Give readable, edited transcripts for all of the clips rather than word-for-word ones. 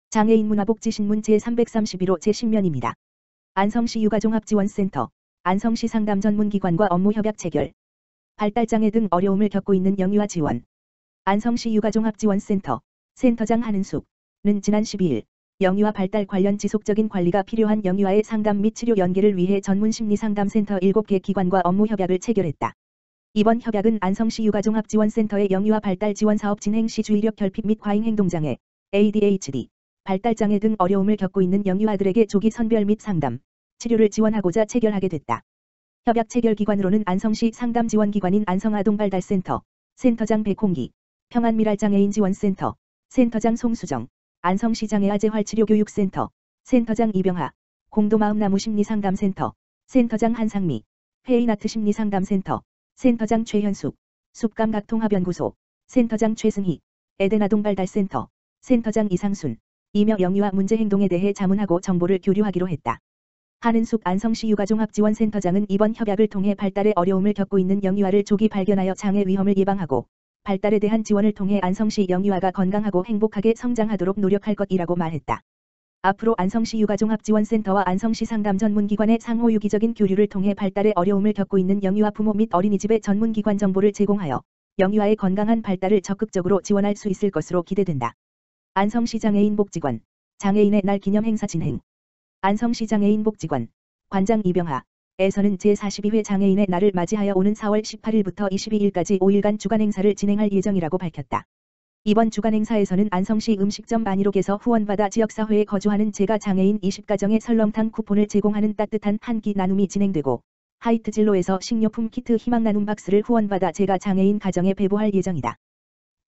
장애인 문화복지신문 제331호 제10면입니다. 안성시 육아종합지원센터, 안성시 상담 전문기관과 업무 협약 체결. 발달장애 등 어려움을 겪고 있는 영유아 지원. 안성시 육아종합지원센터, 센터장 한은숙는 지난 12일, 영유아 발달 관련 지속적인 관리가 필요한 영유아의 상담 및 치료 연계를 위해 전문심리상담센터 7개 기관과 업무 협약을 체결했다. 이번 협약은 안성시 육아종합지원센터의 영유아 발달 지원 사업 진행 시 주의력 결핍 및 과잉행동장애, ADHD, 발달장애 등 어려움을 겪고 있는 영유아들에게 조기 선별 및 상담, 치료를 지원하고자 체결하게 됐다. 협약 체결 기관으로는 안성시 상담지원기관인 안성아동발달센터, 센터장 백홍기, 평안미랄장애인지원센터, 센터장 송수정, 안성시 장애아재활치료교육센터, 센터장 이병하, 공도마음나무심리상담센터, 센터장 한상미, 페인아트심리상담센터, 센터장 최현숙, 숲감각통합연구소, 센터장 최승희, 에덴아동발달센터, 센터장 이상순, 이며 영유아 문제 행동에 대해 자문하고 정보를 교류하기로 했다. 한은숙 안성시 육아종합지원센터장은 이번 협약을 통해 발달에 어려움을 겪고 있는 영유아를 조기 발견하여 장애 위험을 예방하고 발달에 대한 지원을 통해 안성시 영유아가 건강하고 행복하게 성장하도록 노력할 것이라고 말했다. 앞으로 안성시 육아종합지원센터와 안성시 상담전문기관의 상호 유기적인 교류를 통해 발달에 어려움을 겪고 있는 영유아 부모 및 어린이집의 전문기관 정보를 제공하여 영유아의 건강한 발달을 적극적으로 지원할 수 있을 것으로 기대된다. 안성시 장애인복지관, 장애인의 날 기념 행사 진행. 안성시 장애인복지관, 관장 이병하, 에서는 제42회 장애인의 날을 맞이하여 오는 4월 18일부터 22일까지 5일간 주간 행사를 진행할 예정이라고 밝혔다. 이번 주간 행사에서는 안성시 음식점 마니록에서 후원받아 지역사회에 거주하는 재가 장애인 20가정에 설렁탕 쿠폰을 제공하는 따뜻한 한 끼 나눔이 진행되고 하이트진로에서 식료품 키트 희망 나눔 박스를 후원받아 재가 장애인 가정에 배부할 예정이다.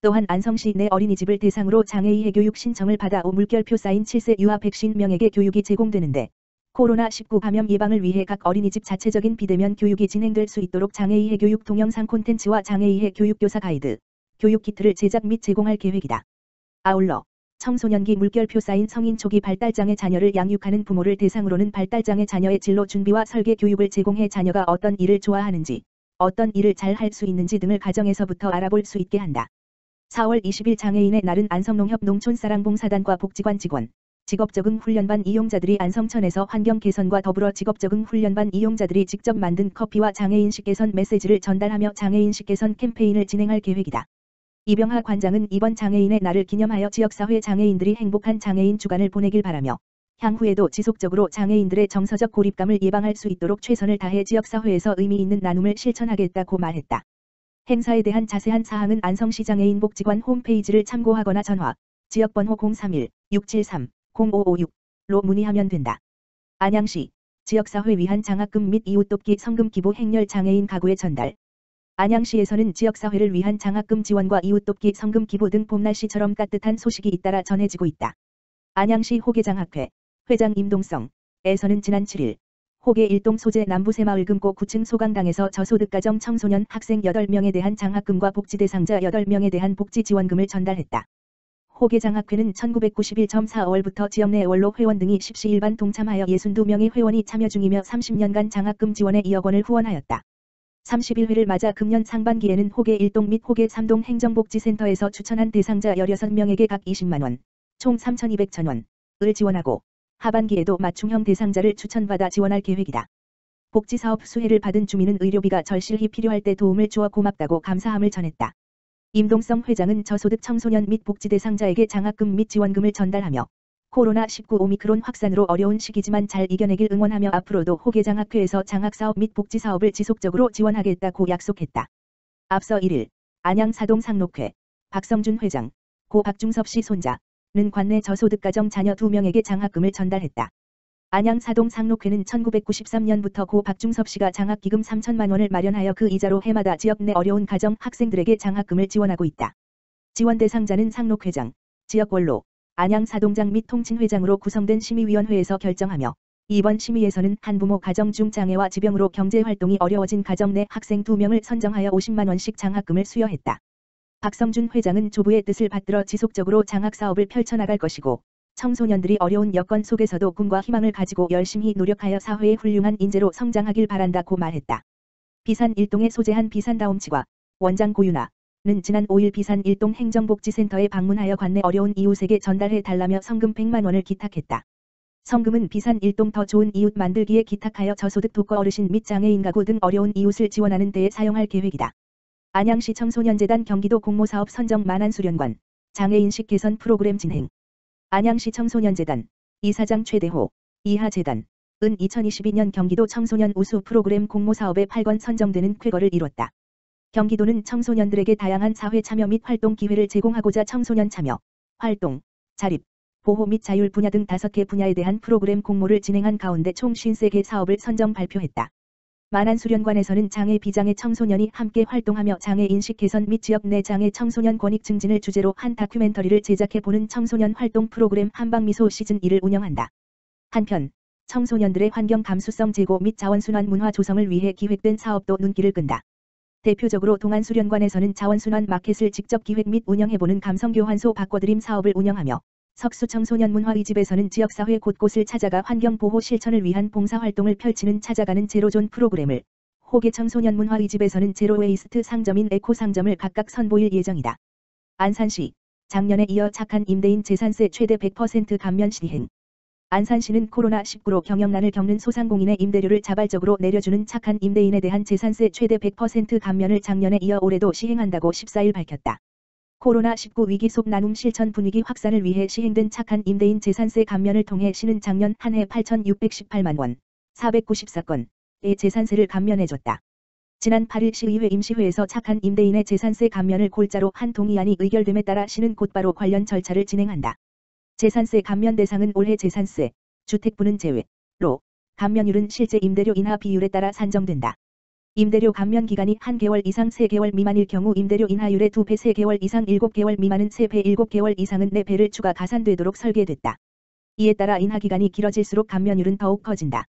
또한 안성시 내 어린이집을 대상으로 장애이해 교육 신청을 받아 물결표 쌓인 7세 유아 150명에게 교육이 제공되는데 코로나19 감염 예방을 위해 각 어린이집 자체적인 비대면 교육이 진행될 수 있도록 장애이해 교육 동영상 콘텐츠와 장애이해 교육교사 가이드, 교육 키트를 제작 및 제공할 계획이다. 아울러 청소년기 물결표 쌓인 성인 초기 발달장애 자녀를 양육하는 부모를 대상으로는 발달장애 자녀의 진로 준비와 설계 교육을 제공해 자녀가 어떤 일을 좋아하는지, 어떤 일을 잘 할 수 있는지 등을 가정에서부터 알아볼 수 있게 한다. 4월 20일 장애인의 날은 안성농협 농촌사랑봉사단과 복지관 직원, 직업적응훈련반 이용자들이 안성천에서 환경 개선과 더불어 직업적응훈련반 이용자들이 직접 만든 커피와 장애인식 개선 메시지를 전달하며 장애인식 개선 캠페인을 진행할 계획이다. 이병하 관장은 이번 장애인의 날을 기념하여 지역사회 장애인들이 행복한 장애인 주간을 보내길 바라며 향후에도 지속적으로 장애인들의 정서적 고립감을 예방할 수 있도록 최선을 다해 지역사회에서 의미 있는 나눔을 실천하겠다고 말했다. 행사에 대한 자세한 사항은 안성시 장애인복지관 홈페이지를 참고하거나 전화, 지역번호 031-673-0556로 문의하면 된다. 안양시, 지역사회 위한 장학금 및 이웃돕기 성금 기부 행렬 장애인 가구의 전달. 안양시에서는 지역사회를 위한 장학금 지원과 이웃돕기 성금 기부 등 봄날씨처럼 따뜻한 소식이 잇따라 전해지고 있다. 안양시 호계장학회, 회장 임동성에서는 지난 7일, 호계 일동 소재 남부새마을 금고 9층 소강당에서 저소득가정 청소년 학생 8명에 대한 장학금과 복지대상자 8명에 대한 복지지원금을 전달했다. 호계장학회는 1991.4월부터 지역 내 원로 회원 등이 십시 일반 동참하여 62명의 회원이 참여 중이며 30년간 장학금 지원에 2억 원을 후원하였다. 31회를 맞아 금년 상반기에는 호계 1동 및 호계 3동 행정복지센터에서 추천한 대상자 16명에게 각 20만원, 총 3,200,000원을 지원하고 하반기에도 맞춤형 대상자를 추천받아 지원할 계획이다. 복지사업 수혜를 받은 주민은 의료비가 절실히 필요할 때 도움을 주어 고맙다고 감사함을 전했다. 임동성 회장은 저소득 청소년 및 복지 대상자에게 장학금 및 지원금을 전달하며 코로나19 오미크론 확산으로 어려운 시기지만 잘 이겨내길 응원하며 앞으로도 호계장학회에서 장학사업 및 복지사업을 지속적으로 지원하겠다고 약속했다. 앞서 1일 안양사동 상록회 박성준 회장, 고 박중섭 씨 손자는 관내 저소득가정 자녀 2명에게 장학금을 전달했다. 안양사동 상록회는 1993년부터 고 박중섭 씨가 장학기금 3천만 원을 마련하여 그 이자로 해마다 지역 내 어려운 가정 학생들에게 장학금을 지원하고 있다. 지원 대상자는 상록회장, 지역원로, 안양사동장 및 통친회장으로 구성된 심의위원회에서 결정하며 이번 심의에서는 한부모 가정 중 장애와 지병으로 경제활동이 어려워진 가정 내 학생 2명을 선정하여 50만 원씩 장학금을 수여했다. 박성준 회장은 조부의 뜻을 받들어 지속적으로 장학사업을 펼쳐나갈 것이고 청소년들이 어려운 여건 속에서도 꿈과 희망을 가지고 열심히 노력하여 사회의 훌륭한 인재로 성장하길 바란다고 말했다. 비산 일동에 소재한 비산다움치과 원장 고윤아, 지난 5일 비산 일동 행정복지센터에 방문하여 관내 어려운 이웃에게 전달해 달라며 성금 100만 원을 기탁했다. 성금은 비산 일동 더 좋은 이웃 만들기에 기탁하여 저소득 독거 어르신 및 장애인 가구 등 어려운 이웃을 지원하는 데에 사용할 계획이다. 안양시 청소년재단 경기도 공모사업 선정 만안수련관, 장애인식 개선 프로그램 진행. 안양시 청소년재단, 이사장 최대호, 이하재단, 은 2022년 경기도 청소년 우수 프로그램 공모사업에 8건 선정되는 쾌거를 이뤘다. 경기도는 청소년들에게 다양한 사회 참여 및 활동 기회를 제공하고자 청소년 참여, 활동, 자립, 보호 및 자율 분야 등 5개 분야에 대한 프로그램 공모를 진행한 가운데 총 53개 사업을 선정 발표했다. 만안수련관에서는 장애 비장애 청소년이 함께 활동하며 장애인식 개선 및 지역 내 장애 청소년 권익 증진을 주제로 한 다큐멘터리를 제작해보는 청소년 활동 프로그램 한방미소 시즌2를 운영한다. 한편 청소년들의 환경 감수성 제고 및 자원순환 문화 조성을 위해 기획된 사업도 눈길을 끈다. 대표적으로 동안수련관에서는 자원순환 마켓을 직접 기획 및 운영해보는 감성교환소 바꿔드림 사업을 운영하며 석수청소년 문화의집에서는 지역사회 곳곳을 찾아가 환경보호 실천을 위한 봉사활동을 펼치는 찾아가는 제로존 프로그램을, 호계청소년 문화의집에서는 제로웨이스트 상점인 에코상점을 각각 선보일 예정이다. 안산시, 작년에 이어 착한 임대인 재산세 최대 100% 감면 시행. 안산시는 코로나19로 경영난을 겪는 소상공인의 임대료를 자발적으로 내려주는 착한 임대인에 대한 재산세 최대 100% 감면을 작년에 이어 올해도 시행한다고 14일 밝혔다. 코로나19 위기 속 나눔 실천 분위기 확산을 위해 시행된 착한 임대인 재산세 감면을 통해 시는 작년 한 해 8,618만 원, 494건의 재산세를 감면해줬다. 지난 8일 시의회 임시회에서 착한 임대인의 재산세 감면을 골자로 한 동의안이 의결됨에 따라 시는 곧바로 관련 절차를 진행한다. 재산세 감면 대상은 올해 재산세, 주택부는 제외로 감면율은 실제 임대료 인하 비율에 따라 산정된다. 임대료 감면 기간이 1개월 이상 3개월 미만일 경우 임대료 인하율의 2배 3개월 이상 7개월 미만은 3배 7개월 이상은 4배를 추가 가산되도록 설계됐다. 이에 따라 인하기간이 길어질수록 감면율은 더욱 커진다.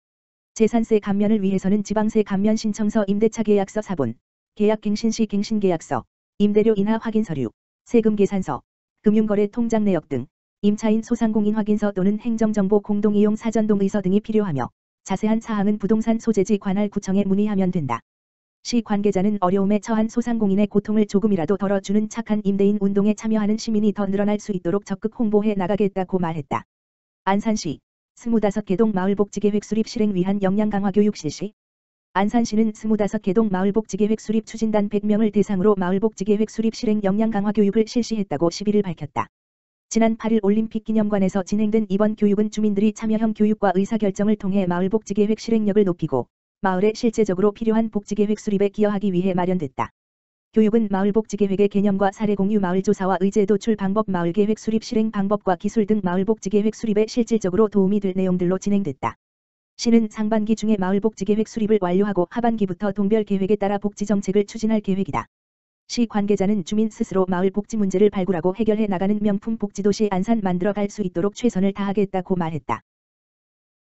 재산세 감면을 위해서는 지방세 감면 신청서 임대차 계약서 사본, 계약갱신 시 갱신계약서, 임대료 인하 확인서류, 세금 계산서, 금융거래 통장 내역 등 임차인 소상공인 확인서 또는 행정정보 공동이용 사전동의서 등이 필요하며 자세한 사항은 부동산 소재지 관할 구청에 문의하면 된다. 시 관계자는 어려움에 처한 소상공인의 고통을 조금이라도 덜어주는 착한 임대인 운동에 참여하는 시민이 더 늘어날 수 있도록 적극 홍보해 나가겠다고 말했다. 안산시 25개동 마을복지계획 수립 실행 위한 역량 강화 교육 실시. 안산시는 25개동 마을복지계획 수립 추진단 100명을 대상으로 마을복지계획 수립 실행 역량 강화 교육을 실시했다고 11일 밝혔다. 지난 8일 올림픽 기념관에서 진행된 이번 교육은 주민들이 참여형 교육과 의사결정을 통해 마을복지계획 실행력을 높이고 마을에 실제적으로 필요한 복지계획 수립에 기여하기 위해 마련됐다. 교육은 마을복지계획의 개념과 사례 공유 마을조사와 의제 도출 방법 마을계획 수립 실행 방법과 기술 등 마을복지계획 수립에 실질적으로 도움이 될 내용들로 진행됐다. 시는 상반기 중에 마을복지계획 수립을 완료하고 하반기부터 동별 계획에 따라 복지정책을 추진할 계획이다. 시 관계자는 주민 스스로 마을 복지 문제를 발굴하고 해결해 나가는 명품 복지도시 안산 만들어갈 수 있도록 최선을 다하겠다고 말했다.